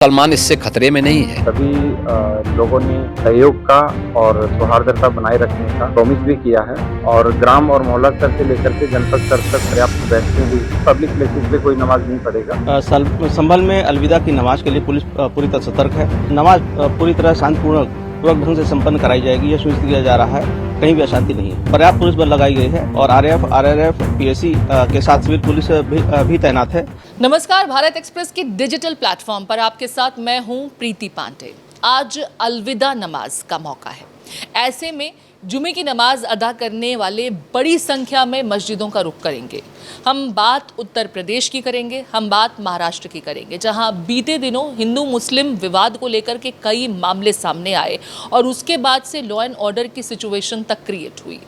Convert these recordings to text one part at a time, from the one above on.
सलमान इससे खतरे में नहीं है। सभी लोगों ने सहयोग का और सौहार्दता बनाए रखने का प्रॉमिस भी किया है और ग्राम और मोहल्ला स्तर से लेकर के जनपद स्तर तक पर्याप्त बैठकें हुई। पब्लिक प्लेसेस पे कोई नमाज नहीं पढ़ेगा। संभल में अलविदा की नमाज के लिए पुलिस पूरी तरह सतर्क है। नमाज पूरी तरह शांतिपूर्वक ढंग से संपन्न कराई जाएगी, यह सुनिश्चित किया जा रहा है। कहीं भी अशांति नहीं है। पर्याप्त पुलिस बल लगाई गई है और आरआरएफ, पीएसी के साथ सिविल पुलिस भी तैनात है। नमस्कार, भारत एक्सप्रेस की डिजिटल प्लेटफॉर्म पर आपके साथ मैं हूं प्रीति पांडे। आज अलविदा नमाज का मौका है। ऐसे में जुमे की नमाज अदा करने वाले बड़ी संख्या में मस्जिदों का रुख करेंगे। हम बात उत्तर प्रदेश की करेंगे, हम बात महाराष्ट्र की करेंगे, जहां बीते दिनों हिंदू मुस्लिम विवाद को लेकर के कई मामले सामने आए और उसके बाद से लॉ एंड ऑर्डर की सिचुएशन तक क्रिएट हुई,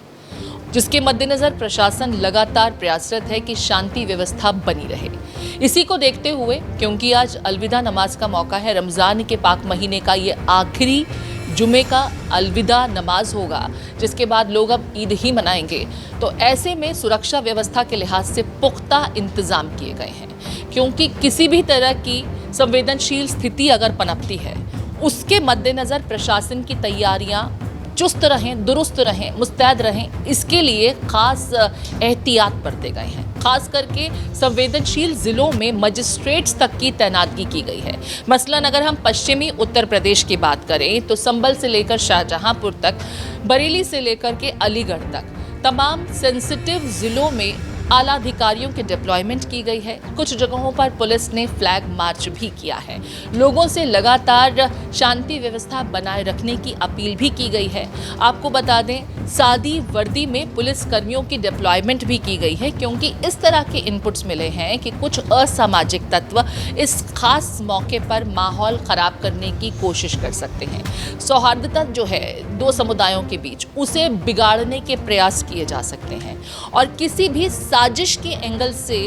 जिसके मद्देनजर प्रशासन लगातार प्रयासरत है कि शांति व्यवस्था बनी रहे। इसी को देखते हुए, क्योंकि आज अलविदा नमाज का मौका है, रमज़ान के पाक महीने का ये आखिरी जुमे का अलविदा नमाज होगा, जिसके बाद लोग अब ईद ही मनाएंगे, तो ऐसे में सुरक्षा व्यवस्था के लिहाज से पुख्ता इंतजाम किए गए हैं। क्योंकि किसी भी तरह की संवेदनशील स्थिति अगर पनपती है, उसके मद्देनज़र प्रशासन की तैयारियां चुस्त रहें, दुरुस्त रहें, मुस्तैद रहें, इसके लिए खास एहतियात बरते गए हैं। खास करके संवेदनशील जिलों में मजिस्ट्रेट्स तक की तैनातगी की गई है। मसलन अगर हम पश्चिमी उत्तर प्रदेश की बात करें तो संभल से लेकर शाहजहांपुर तक, बरेली से लेकर के अलीगढ़ तक तमाम सेंसिटिव जिलों में आला अधिकारियों की डिप्लॉयमेंट की गई है। कुछ जगहों पर पुलिस ने फ्लैग मार्च भी किया है। लोगों से लगातार शांति व्यवस्था बनाए रखने की अपील भी की गई है। आपको बता दें, सादी वर्दी में पुलिस कर्मियों की डिप्लॉयमेंट भी की गई है, क्योंकि इस तरह के इनपुट्स मिले हैं कि कुछ असामाजिक तत्व इस खास मौके पर माहौल खराब करने की कोशिश कर सकते हैं। सौहार्दता जो है दो समुदायों के बीच, उसे बिगाड़ने के प्रयास किए जा सकते हैं और किसी भी साजिश के एंगल से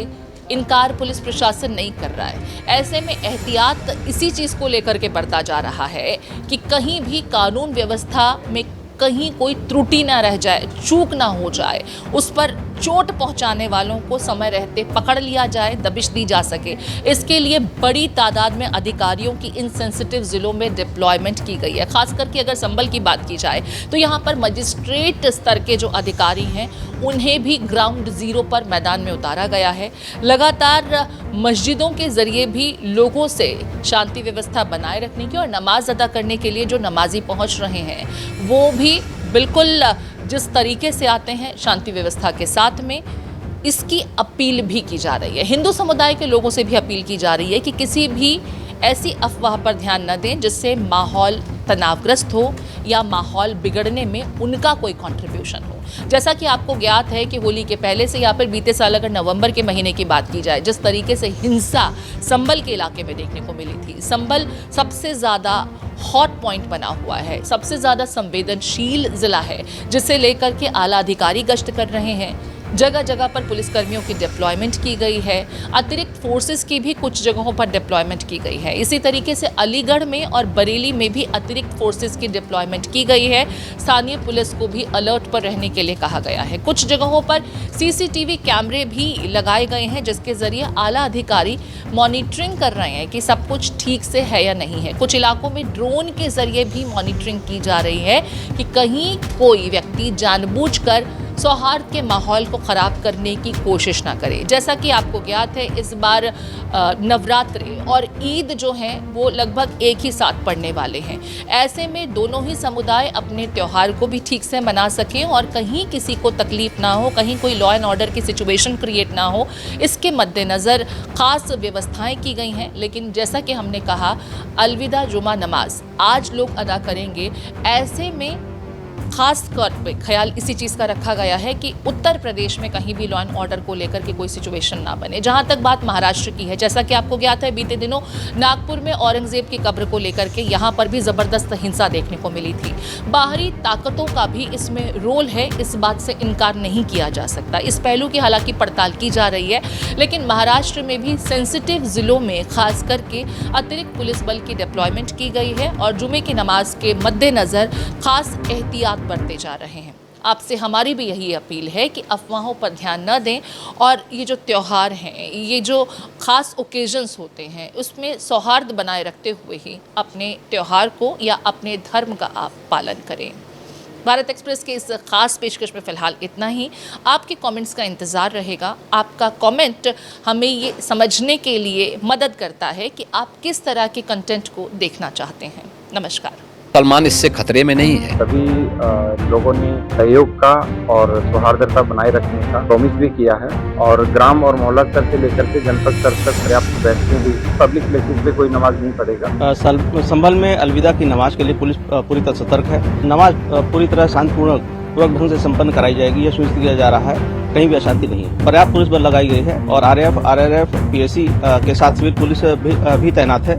इनकार पुलिस प्रशासन नहीं कर रहा है। ऐसे में एहतियात इसी चीज़ को लेकर के बढ़ता जा रहा है कि कहीं भी कानून व्यवस्था में कहीं कोई त्रुटि ना रह जाए, चूक ना हो जाए, उस पर चोट पहुंचाने वालों को समय रहते पकड़ लिया जाए, दबिश दी जा सके। इसके लिए बड़ी तादाद में अधिकारियों की इन सेंसिटिव जिलों में डिप्लॉयमेंट की गई है। खास करके अगर संभल की बात की जाए तो यहाँ पर मजिस्ट्रेट स्तर के जो अधिकारी हैं, उन्हें भी ग्राउंड जीरो पर मैदान में उतारा गया है। लगातार मस्जिदों के जरिए भी लोगों से शांति व्यवस्था बनाए रखने की और नमाज अदा करने के लिए जो नमाजी पहुँच रहे हैं, वो भी बिल्कुल जिस तरीके से आते हैं शांति व्यवस्था के साथ में, इसकी अपील भी की जा रही है। हिंदू समुदाय के लोगों से भी अपील की जा रही है कि किसी भी ऐसी अफवाह पर ध्यान न दें जिससे माहौल तनावग्रस्त हो या माहौल बिगड़ने में उनका कोई कंट्रीब्यूशन हो। जैसा कि आपको ज्ञात है कि होली के पहले से या फिर बीते साल अगर नवंबर के महीने की बात की जाए, जिस तरीके से हिंसा संभल के इलाके में देखने को मिली थी, संभल सबसे ज़्यादा हॉट पॉइंट बना हुआ है, सबसे ज़्यादा संवेदनशील ज़िला है, जिसे लेकर के आला अधिकारी गश्त कर रहे हैं। जगह जगह पर पुलिसकर्मियों की डिप्लॉयमेंट की गई है। अतिरिक्त फोर्सेस की भी कुछ जगहों पर डिप्लॉयमेंट की गई है। इसी तरीके से अलीगढ़ में और बरेली में भी अतिरिक्त फोर्सेस की डिप्लॉयमेंट की गई है। स्थानीय पुलिस को भी अलर्ट पर रहने के लिए कहा गया है। कुछ जगहों पर सीसीटीवी कैमरे भी लगाए गए हैं, जिसके जरिए आला अधिकारी मॉनिटरिंग कर रहे हैं कि सब कुछ ठीक से है या नहीं है। कुछ इलाकों में ड्रोन के जरिए भी मॉनिटरिंग की जा रही है कि कहीं कोई व्यक्ति जानबूझकर सौहार्द के माहौल को ख़राब करने की कोशिश ना करे। जैसा कि आपको ज्ञात है, इस बार नवरात्रि और ईद जो हैं वो लगभग एक ही साथ पड़ने वाले हैं। ऐसे में दोनों ही समुदाय अपने त्यौहार को भी ठीक से मना सकें और कहीं किसी को तकलीफ ना हो, कहीं कोई लॉ एंड ऑर्डर की सिचुएशन क्रिएट ना हो, इसके मद्देनज़र ख़ास व्यवस्थाएं की गई हैं। लेकिन जैसा कि हमने कहा, अलविदा जुमा नमाज आज लोग अदा करेंगे। ऐसे में खास तौर पे ख्याल इसी चीज़ का रखा गया है कि उत्तर प्रदेश में कहीं भी लॉ एंड ऑर्डर को लेकर के कोई सिचुएशन ना बने। जहां तक बात महाराष्ट्र की है, जैसा कि आपको ज्ञात है, बीते दिनों नागपुर में औरंगजेब की कब्र को लेकर के यहां पर भी ज़बरदस्त हिंसा देखने को मिली थी। बाहरी ताकतों का भी इसमें रोल है, इस बात से इनकार नहीं किया जा सकता। इस पहलू की हालांकि पड़ताल की जा रही है, लेकिन महाराष्ट्र में भी सेंसिटिव जिलों में खास करके अतिरिक्त पुलिस बल की डिप्लॉयमेंट की गई है और जुमे की नमाज के मद्देनज़र खास एहतियात बरते जा रहे हैं। आपसे हमारी भी यही अपील है कि अफवाहों पर ध्यान न दें और ये जो त्यौहार हैं, ये जो ख़ास ओकेजन्स होते हैं, उसमें सौहार्द बनाए रखते हुए ही अपने त्यौहार को या अपने धर्म का आप पालन करें। भारत एक्सप्रेस के इस खास पेशकश में फ़िलहाल इतना ही। आपके कमेंट्स का इंतज़ार रहेगा। आपका कमेंट हमें ये समझने के लिए मदद करता है कि आप किस तरह के कंटेंट को देखना चाहते हैं। नमस्कार। सलमान इससे खतरे में नहीं है। सभी लोगों ने सहयोग का और सौहार्दता बनाए रखने का प्रॉमिस भी किया है और ग्राम और मोहल्ला स्तर से लेकर के जनपद स्तर तक पर्याप्त वैक्सीन भी, पब्लिक प्लेसेस पे कोई नमाज नहीं पढ़ेगा। संभल में अलविदा की नमाज के लिए पुलिस पूरी तरह सतर्क है। नमाज पूरी तरह शांतिपूर्वक ढंग से संपन्न कराई जाएगी, यह सुनिश्चित किया जा रहा है। कहीं भी अशांति नहीं है। पर्याप्त पुलिस बल लगाई गई है और आरएएफ, पीएसी के साथ सिविल पुलिस भी तैनात है।